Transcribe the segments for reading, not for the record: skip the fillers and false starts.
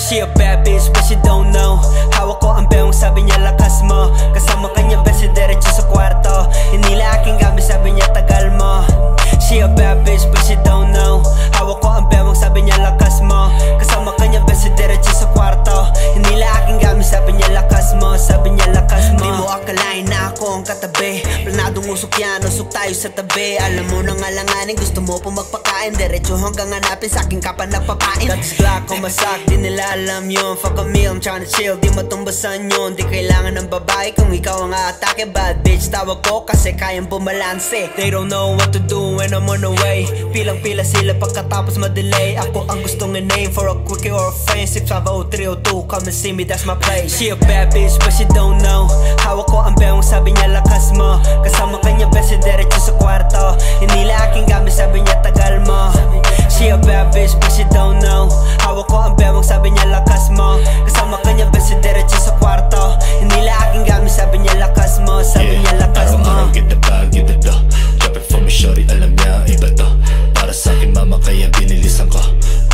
She a bad bitch but she don't know. Hawak ko ang bewang, sabi niya lakas mo. Kasama kanya besi diretso sa kwarto. Hinila aking gamit, sabi niya tagal mo. She a bad bitch but she don't know. Hawak ko ang bewang, sabi niya lakas mo. Kasama kanya besi diretso sa kwarto. Hinila aking gamit, sabi niya lakas mo. Sabi niya lakas mo. Di mo akalain na ako ang katabi. Planadong usok yan, usok tayo sa tabi. Alam mo nang alanganin, gusto mo pa magpakain. Diretso hanggang hanapin, sa aking kapan nagpapain. Got this Glock on my sock, di nila alam yun. Fuck a meal, I'm tryna chill, di matumbasan yun. Di kailangan ng babae kung ikaw ang aatake. Bad bitch, tawag ko kasi kayang bumalanse. They don't know what to do when I'm on the way. Pilang-pila sila pagkatapos madelay. Ako ang gustong i-name for a quickie or a friend. 650-302, come and see me, that's my place. She a bad bitch but she don't know. Hawak ko ang bewang, sabi niya lakas mo. Kasama kanya besi diretso sa kwarto. Hinila aking gamit, sabi niya tagal mo. She a bad bitch but she don't know. Hawak ko ang bewang, sabi niya lakas mo. Kasama kanya besi diretso sa kwarto. Hinila aking gamit, sabi niya lakas mo. Sabi niya lakas mo. Araw-araw get the bag, get the dough. Drop it for me shorty, alam niya iba to. Para sa'kin mama kaya binilisan ko.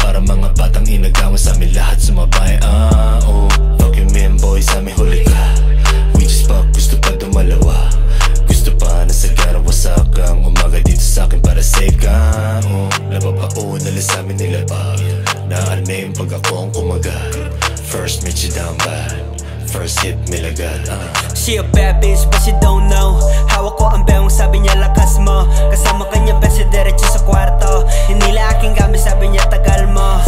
Para mga batang inagawan sa amin lahat sumabay. Oh, fuck you man boy, sa amin huli ka. We just fuck, gusto pa dumalawa. Gusto pa na sa garawasak ang umaga dito sa'kin para safe ka. Oh, napapaunala sa amin nilapag. Naalme yung pag ako ang kumagat. First meet you down bad, first hit me lagad. She a bad bitch but she don't know. Hawak ko ang bewang, sabi niya lakas mo. Kasama kanya besi diretso sa kwarto. Hinila aking gamit, sabi niya tagal mo.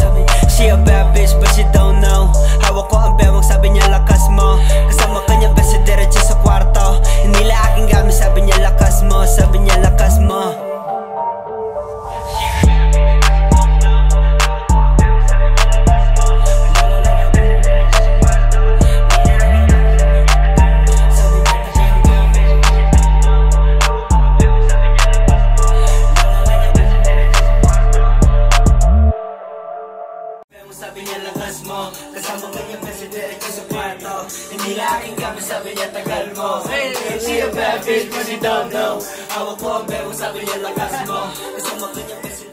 She a bad bitch but she don't know. Hawak ko ang bewang, sabi niya lakas mo. Kasama kanya besi diretso sa kwarto. Hinila aking gamit, sabi niya lakas mo. Sabi niya lakas mo. Sabi niya lakas mo. Kasama kanya besi diretso sa kwarto. Hindi aking gamit, sabi niya tagal mo. Hey, she a bad bitch but she don't know. Hawak ko ang bewang, sabi niya lakas mo. Kasama kanya besi